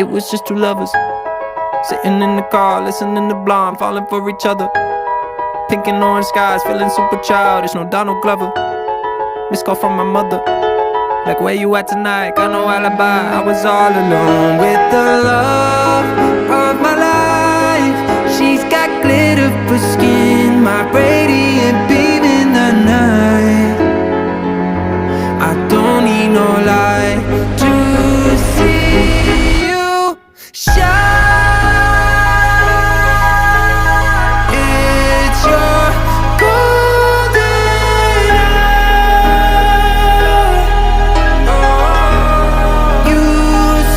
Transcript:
It was just two lovers sitting in the car, listening to Blonde, falling for each other. Pink and orange skies, feeling super childish. No Donald Glover. Missed call from my mother, like, where you at tonight? Got no alibi. I was all alone with the love of my life. She's got glitter for